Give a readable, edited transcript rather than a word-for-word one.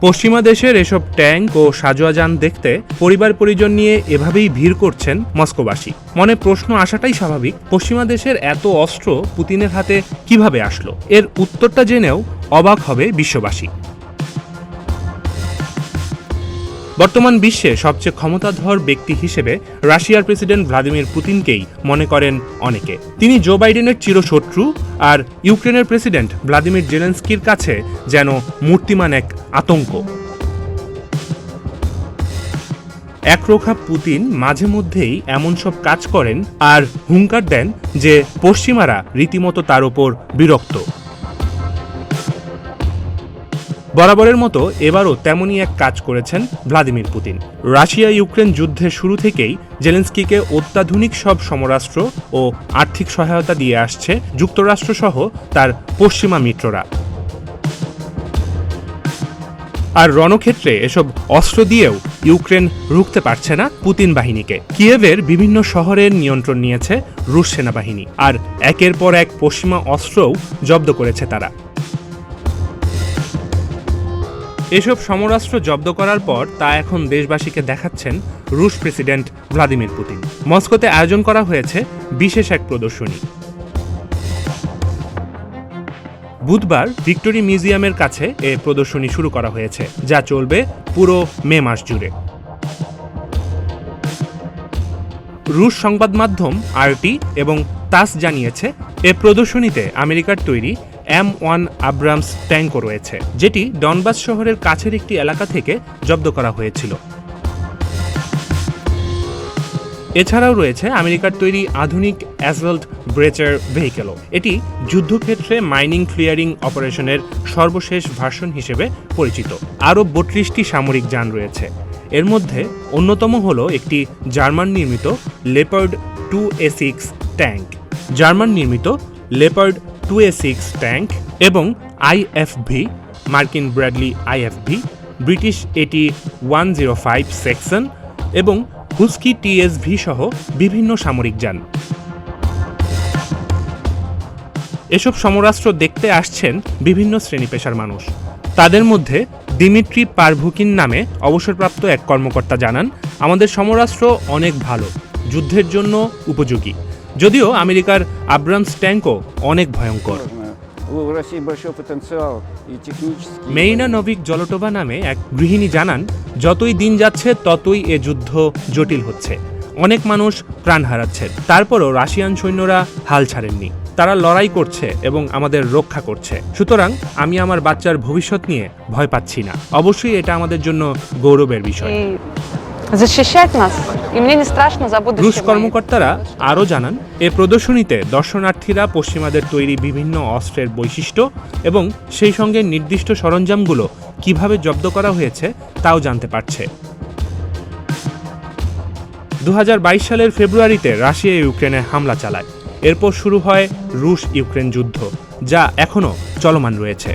পশ্চিমা দেশের এসব ট্যাঙ্ক ও সাজোয়া যান দেখতে পরিবার পরিজন নিয়ে এভাবেই ভিড় করছেন মস্কোবাসী। মনে প্রশ্ন আসাটাই স্বাভাবিক, পশ্চিমা দেশের এত অস্ত্র পুতিনের হাতে কিভাবে আসলো? এর উত্তরটা জেনেও অবাক হবে বিশ্ববাসী। বর্তমান বিশ্বে সবচেয়ে ক্ষমতাধর ব্যক্তি হিসেবে রাশিয়ার প্রেসিডেন্ট ভ্লাদিমির পুতিনকেই মনে করেন অনেকে। তিনি জো বাইডেনের চিরশত্রু, আর ইউক্রেনের প্রেসিডেন্ট ভ্লাদিমির জেলেনস্কির কাছে যেন মূর্তিমান এক আতঙ্ক। একরোখা পুতিন মাঝে মধ্যেই এমন সব কাজ করেন আর হুঙ্কার দেন যে পশ্চিমারা রীতিমতো তার ওপর বিরক্ত। বরাবরের মতো এবারও তেমনই এক কাজ করেছেন ভ্লাদিমির পুতিন। রাশিয়া ইউক্রেন যুদ্ধের শুরু থেকেই জেলেনস্কিকে অত্যাধুনিক সব সমরাস্ত্র ও আর্থিক সহায়তা দিয়ে আসছে যুক্তরাষ্ট্রসহ তার পশ্চিমা মিত্ররা। আর রণক্ষেত্রে এসব অস্ত্র দিয়েও ইউক্রেন রুখতে পারছে না পুতিন বাহিনীকে। কিয়েভের বিভিন্ন শহরের নিয়ন্ত্রণ নিয়েছে রুশ সেনাবাহিনী, আর একের পর এক পশ্চিমা অস্ত্রও জব্দ করেছে তারা। এসব সমরাস্ত্র জব্দ করার পর তা এখন দেশবাসীকে দেখাচ্ছেন রুশ প্রেসিডেন্ট ভ্লাদিমির পুতিন। মস্কোতে আয়োজন করা হয়েছে বিশেষ এক প্রদর্শনী। বুধবার ভিক্টোরি মিউজিয়ামের কাছে এ প্রদর্শনী শুরু করা হয়েছে, যা চলবে পুরো মে মাস জুড়ে। রুশ সংবাদ মাধ্যম আরটি এবং তাস জানিয়েছে, এ প্রদর্শনীতে আমেরিকার তৈরি M1 আব্রামস ট্যাঙ্কও রয়েছে, যেটি ডনবাস শহরের কাছের একটি এলাকা থেকে জব্দ করা হয়েছিল। এছাড়াও রয়েছে আমেরিকার তৈরি আধুনিক অ্যাসভল্ট ব্রেচার ভেহিকেলও। এটি যুদ্ধক্ষেত্রে মাইনিং ক্লিয়ারিং অপারেশনের সর্বশেষ ভার্সন হিসেবে পরিচিত। আরও 32টি সামরিক যান রয়েছে। এর মধ্যে অন্যতম হল একটি জার্মান নির্মিত লেপার্ড 2A6 ট্যাঙ্ক। জার্মান নির্মিত লেপার্ড 2A6 ট্যাঙ্ক এবং IFV, মার্কিন Bradley IFV, British AT-105 section এবং হুস্কি TSV সহ বিভিন্ন সামরিক যান। এসব সমরাস্ত্র দেখতে আসছেন বিভিন্ন শ্রেণী পেশার মানুষ। তাদের মধ্যে দিমিত্রি পারভুকিন নামে অবসরপ্রাপ্ত এক কর্মকর্তা জানান, আমাদের সমরাস্ত্র অনেক ভালো, যুদ্ধের জন্য উপযোগী। যদিও আমেরিকার আব্রামস ট্যাঙ্কও অনেক ভয়ঙ্কর। মেইনা নভিক জলটোভা নামে এক গৃহিণী জানান, যতই দিন যাচ্ছে ততই এ যুদ্ধ জটিল হচ্ছে, অনেক মানুষ প্রাণ হারাচ্ছে। তারপরও রাশিয়ান সৈন্যরা হাল ছাড়েননি, তারা লড়াই করছে এবং আমাদের রক্ষা করছে। সুতরাং আমি আমার বাচ্চার ভবিষ্যৎ নিয়ে ভয় পাচ্ছি না। অবশ্যই এটা আমাদের জন্য গৌরবের বিষয়। রুশ কর্মকর্তারা আরও জানান, এ প্রদর্শনীতে দর্শনার্থীরা পশ্চিমাদের তৈরি বিভিন্ন অস্ত্রের বৈশিষ্ট্য এবং সেই সঙ্গে নির্দিষ্ট সরঞ্জামগুলো কিভাবে জব্দ করা হয়েছে তাও জানতে পারছে। 2022 সালের ফেব্রুয়ারিতে রাশিয়া ইউক্রেনে হামলা চালায়। এরপর শুরু হয় রুশ ইউক্রেন যুদ্ধ, যা এখনও চলমান রয়েছে।